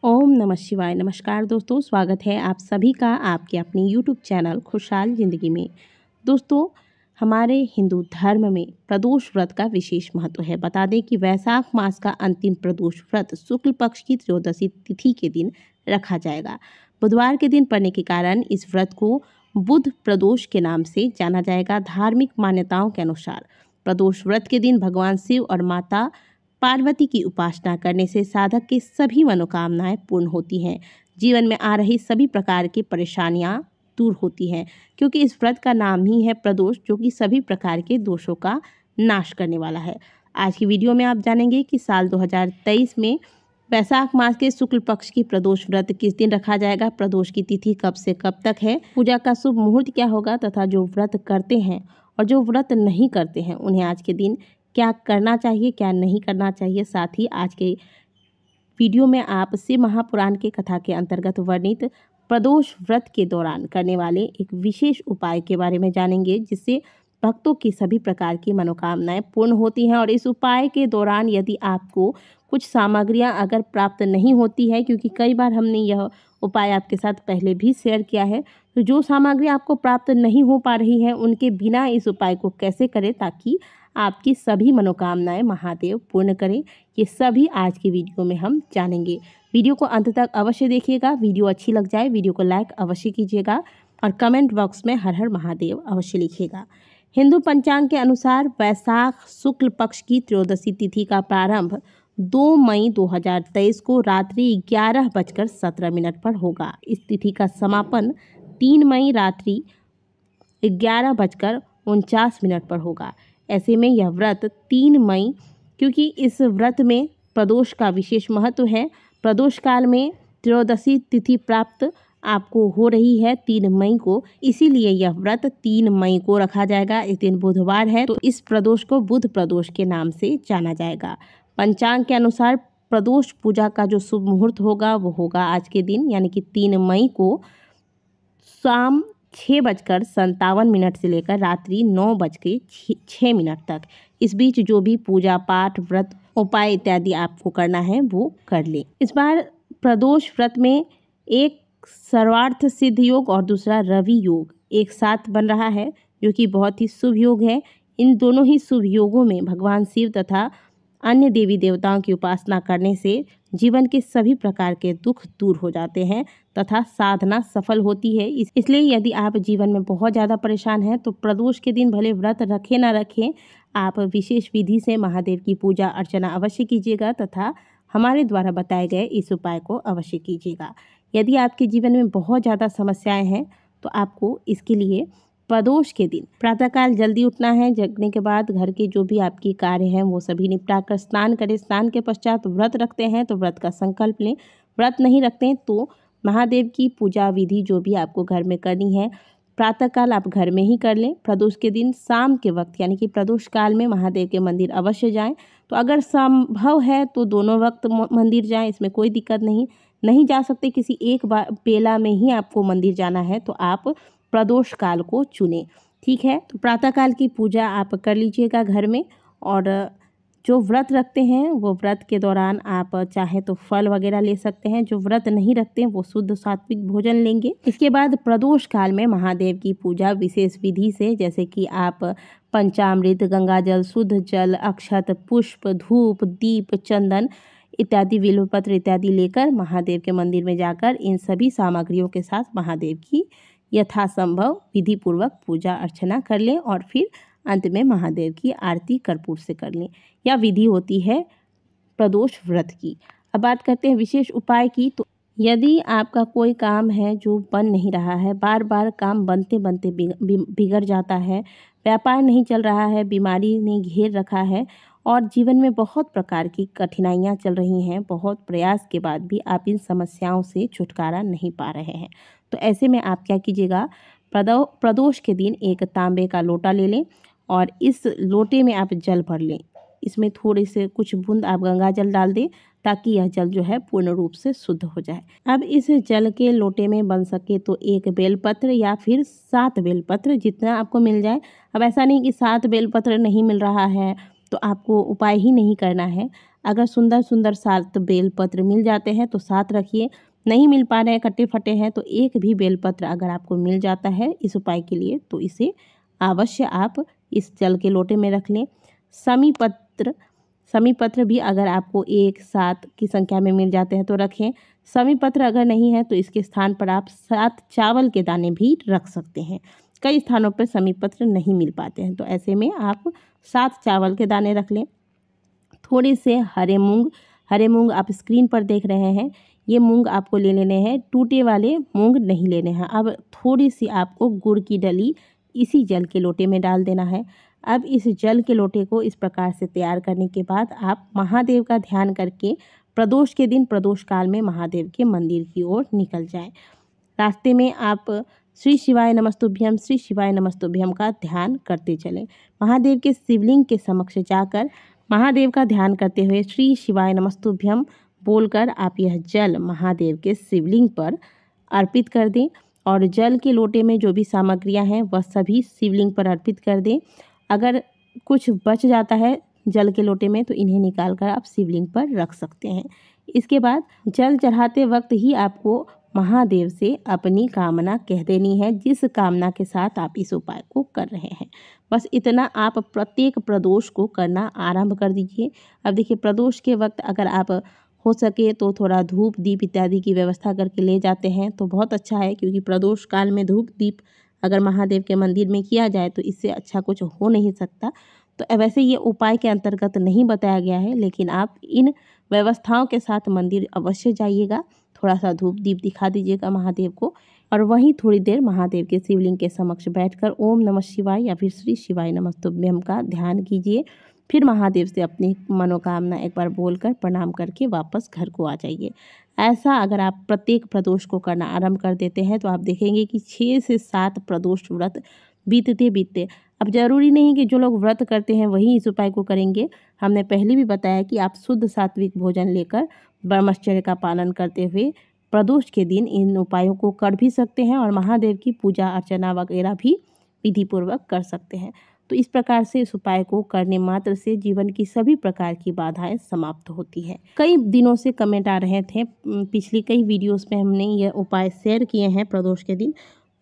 ओम नमः शिवाय। नमस्कार दोस्तों, स्वागत है आप सभी का आपके अपने यूट्यूब चैनल खुशहाल ज़िंदगी में। दोस्तों, हमारे हिंदू धर्म में प्रदोष व्रत का विशेष महत्व है। बता दें कि वैशाख मास का अंतिम प्रदोष व्रत शुक्ल पक्ष की त्रयोदशी तिथि के दिन रखा जाएगा। बुधवार के दिन पड़ने के कारण इस व्रत को बुध प्रदोष के नाम से जाना जाएगा। धार्मिक मान्यताओं के अनुसार प्रदोष व्रत के दिन भगवान शिव और माता पार्वती की उपासना करने से साधक की सभी मनोकामनाएं पूर्ण होती हैं। जीवन में आ रही सभी प्रकार की परेशानियां दूर होती हैं, क्योंकि इस व्रत का नाम ही है प्रदोष, जो कि सभी प्रकार के दोषों का नाश करने वाला है। आज की वीडियो में आप जानेंगे कि साल 2023 में वैशाख मास के शुक्ल पक्ष की प्रदोष व्रत किस दिन रखा जाएगा, प्रदोष की तिथि कब से कब तक है, पूजा का शुभ मुहूर्त क्या होगा तथा जो व्रत करते हैं और जो व्रत नहीं करते हैं उन्हें आज के दिन क्या करना चाहिए, क्या नहीं करना चाहिए। साथ ही आज के वीडियो में आप शिव महापुराण के कथा के अंतर्गत वर्णित प्रदोष व्रत के दौरान करने वाले एक विशेष उपाय के बारे में जानेंगे, जिससे भक्तों की सभी प्रकार की मनोकामनाएं पूर्ण होती हैं। और इस उपाय के दौरान यदि आपको कुछ सामग्रियां अगर प्राप्त नहीं होती है, क्योंकि कई बार हमने यह उपाय आपके साथ पहले भी शेयर किया है, तो जो सामग्री आपको प्राप्त नहीं हो पा रही है उनके बिना इस उपाय को कैसे करें ताकि आपकी सभी मनोकामनाएं महादेव पूर्ण करें, ये सभी आज की वीडियो में हम जानेंगे। वीडियो को अंत तक अवश्य देखिएगा। वीडियो अच्छी लग जाए वीडियो को लाइक अवश्य कीजिएगा और कमेंट बॉक्स में हर हर महादेव अवश्य लिखिएगा। हिंदू पंचांग के अनुसार वैशाख शुक्ल पक्ष की त्रयोदशी तिथि का प्रारंभ 2 मई 2023 को रात्रि 11:17 पर होगा। इस तिथि का समापन 3 मई रात्रि 11:49 पर होगा। ऐसे में यह व्रत 3 मई, क्योंकि इस व्रत में प्रदोष का विशेष महत्व है, प्रदोष काल में त्रयोदशी तिथि प्राप्त आपको हो रही है 3 मई को, इसीलिए यह व्रत 3 मई को रखा जाएगा। इस दिन बुधवार है, तो इस प्रदोष को बुध प्रदोष के नाम से जाना जाएगा। पंचांग के अनुसार प्रदोष पूजा का जो शुभ मुहूर्त होगा वो होगा आज के दिन, यानी कि 3 मई को शाम 6:57 से लेकर रात्रि 9:06 तक। इस बीच जो भी पूजा पाठ व्रत उपाय इत्यादि आपको करना है वो कर लें। इस बार प्रदोष व्रत में एक सर्वार्थ सिद्ध योग और दूसरा रवि योग एक साथ बन रहा है, जो कि बहुत ही शुभ योग है। इन दोनों ही शुभ योगों में भगवान शिव तथा अन्य देवी देवताओं की उपासना करने से जीवन के सभी प्रकार के दुख दूर हो जाते हैं तथा साधना सफल होती है। इसलिए यदि आप जीवन में बहुत ज़्यादा परेशान हैं तो प्रदोष के दिन भले व्रत रखें ना रखें, आप विशेष विधि से महादेव की पूजा अर्चना अवश्य कीजिएगा तथा हमारे द्वारा बताए गए इस उपाय को अवश्य कीजिएगा। यदि आपके जीवन में बहुत ज़्यादा समस्याएं हैं तो आपको इसके लिए प्रदोष के दिन प्रातःकाल जल्दी उठना है। जगने के बाद घर के जो भी आपकी कार्य हैं वो सभी निपटा कर स्नान करें। स्नान के पश्चात व्रत रखते हैं तो व्रत का संकल्प लें। व्रत नहीं रखते हैं तो महादेव की पूजा विधि जो भी आपको घर में करनी है प्रातःकाल आप घर में ही कर लें। प्रदोष के दिन शाम के वक्त यानी कि प्रदोष काल में महादेव के मंदिर अवश्य जाएं। तो अगर संभव है तो दोनों वक्त मंदिर जाएं, इसमें कोई दिक्कत नहीं जा सकते किसी एक बेला में ही आपको मंदिर जाना है तो आप प्रदोष काल को चुनें। ठीक है, तो प्रातःकाल की पूजा आप कर लीजिएगा घर में। और जो व्रत रखते हैं वो व्रत के दौरान आप चाहे तो फल वगैरह ले सकते हैं। जो व्रत नहीं रखते हैं वो शुद्ध सात्विक भोजन लेंगे। इसके बाद प्रदोष काल में महादेव की पूजा विशेष विधि से, जैसे कि आप पंचामृत, गंगाजल, शुद्ध जल, अक्षत, पुष्प, धूप, दीप, चंदन इत्यादि, बिल्वपत्र इत्यादि लेकर महादेव के मंदिर में जाकर इन सभी सामग्रियों के साथ महादेव की यथासंभव विधि पूर्वक पूजा अर्चना कर लें और फिर अंत में महादेव की आरती कर्पूर से कर लें। यह विधि होती है प्रदोष व्रत की। अब बात करते हैं विशेष उपाय की। तो यदि आपका कोई काम है जो बन नहीं रहा है, बार बार काम बनते बनते बिगड़ जाता है, व्यापार नहीं चल रहा है, बीमारी ने घेर रखा है और जीवन में बहुत प्रकार की कठिनाइयाँ चल रही हैं, बहुत प्रयास के बाद भी आप इन समस्याओं से छुटकारा नहीं पा रहे हैं, तो ऐसे में आप क्या कीजिएगा, प्रदोष के दिन एक तांबे का लोटा ले लें और इस लोटे में आप जल भर लें। इसमें थोड़े से कुछ बूंद आप गंगा जल डाल दें ताकि यह जल जो है पूर्ण रूप से शुद्ध हो जाए। अब इस जल के लोटे में बन सके तो 1 बेलपत्र या फिर 7 बेलपत्र, जितना आपको मिल जाए। अब ऐसा नहीं कि 7 बेलपत्र नहीं मिल रहा है तो आपको उपाय ही नहीं करना है। अगर सुंदर सुंदर 7 बेलपत्र मिल जाते हैं तो 7 रखिए, नहीं मिल पा रहे हैं, कटे फटे हैं, तो एक भी बेलपत्र अगर आपको मिल जाता है इस उपाय के लिए तो इसे अवश्य आप इस जल के लोटे में रख लें। समी पत्र भी अगर आपको 1 7 की संख्या में मिल जाते हैं तो रखें। समी पत्र अगर नहीं है तो इसके स्थान पर आप 7 चावल के दाने भी रख सकते हैं। कई स्थानों पर समी पत्र नहीं मिल पाते हैं तो ऐसे में आप 7 चावल के दाने रख लें। थोड़े से हरे मूंग आप स्क्रीन पर देख रहे हैं, ये मूंग आपको ले लेने हैं, टूटे वाले मूंग नहीं लेने हैं। अब थोड़ी सी आपको गुड़ की डली इसी जल के लोटे में डाल देना है। अब इस जल के लोटे को इस प्रकार से तैयार करने के बाद आप महादेव का ध्यान करके प्रदोष के दिन प्रदोष काल में महादेव के मंदिर की ओर निकल जाएं। रास्ते में आप श्री शिवाय नमस्तुभ्यम श्री शिवाय नमस्तुभ्यम का ध्यान करते चलें। महादेव के शिवलिंग के समक्ष जाकर महादेव का ध्यान करते हुए श्री शिवाय नमस्तुभ्यम बोलकर आप यह जल महादेव के शिवलिंग पर अर्पित कर दें और जल के लोटे में जो भी सामग्रियां हैं वह सभी शिवलिंग पर अर्पित कर दें। अगर कुछ बच जाता है जल के लोटे में तो इन्हें निकाल कर आप शिवलिंग पर रख सकते हैं। इसके बाद जल चढ़ाते वक्त ही आपको महादेव से अपनी कामना कह देनी है, जिस कामना के साथ आप इस उपाय को कर रहे हैं। बस इतना आप प्रत्येक प्रदोष को करना आरंभ कर दीजिए। अब देखिए प्रदोष के वक्त अगर आप हो सके तो थोड़ा धूप दीप इत्यादि की व्यवस्था करके ले जाते हैं तो बहुत अच्छा है, क्योंकि प्रदोष काल में धूप दीप अगर महादेव के मंदिर में किया जाए तो इससे अच्छा कुछ हो नहीं सकता। तो वैसे ये उपाय के अंतर्गत नहीं बताया गया है, लेकिन आप इन व्यवस्थाओं के साथ मंदिर अवश्य जाइएगा। थोड़ा सा धूप दीप दिखा दीजिएगा महादेव को और वहीं थोड़ी देर महादेव के शिवलिंग के समक्ष बैठकर ओम नमः शिवाय या फिर श्री शिवाय नमस्तुभ्यम का ध्यान कीजिए। फिर महादेव से अपनी मनोकामना एक बार बोलकर प्रणाम करके वापस घर को आ जाइए। ऐसा अगर आप प्रत्येक प्रदोष को करना आरंभ कर देते हैं तो आप देखेंगे कि 6 से 7 प्रदोष व्रत बीतते अब जरूरी नहीं कि जो लोग व्रत करते हैं वही इस उपाय को करेंगे। हमने पहले भी बताया कि आप शुद्ध सात्विक भोजन लेकर ब्रह्मचर्य का पालन करते हुए प्रदोष के दिन इन उपायों को कर भी सकते हैं और महादेव की पूजा अर्चना वगैरह भी विधिपूर्वक कर सकते हैं। तो इस प्रकार से इस उपाय को करने मात्र से जीवन की सभी प्रकार की बाधाएं समाप्त होती है। कई दिनों से कमेंट आ रहे थे, पिछली कई वीडियोस में हमने ये उपाय शेयर किए हैं प्रदोष के दिन,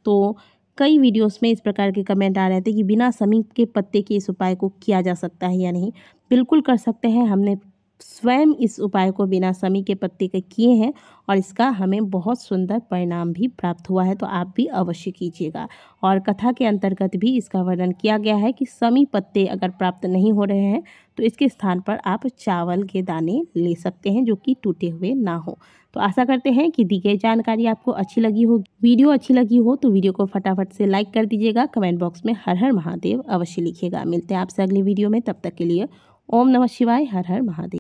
तो कई वीडियोस में इस प्रकार के कमेंट आ रहे थे कि बिना समी के पत्ते के इस उपाय को किया जा सकता है या नहीं। बिल्कुल कर सकते हैं। हमने स्वयं इस उपाय को बिना समी के पत्ते के किए हैं और इसका हमें बहुत सुंदर परिणाम भी प्राप्त हुआ है, तो आप भी अवश्य कीजिएगा। और कथा के अंतर्गत भी इसका वर्णन किया गया है कि समी पत्ते अगर प्राप्त नहीं हो रहे हैं तो इसके स्थान पर आप चावल के दाने ले सकते हैं जो कि टूटे हुए ना हो। तो आशा करते हैं कि दी गई जानकारी आपको अच्छी लगी हो। वीडियो अच्छी लगी हो तो वीडियो को फटाफट से लाइक कर दीजिएगा। कमेंट बॉक्स में हर हर महादेव अवश्य लिखिएगा। मिलते हैं आपसे अगली वीडियो में, तब तक के लिए ओम नमः शिवाय, हर हर महादेव।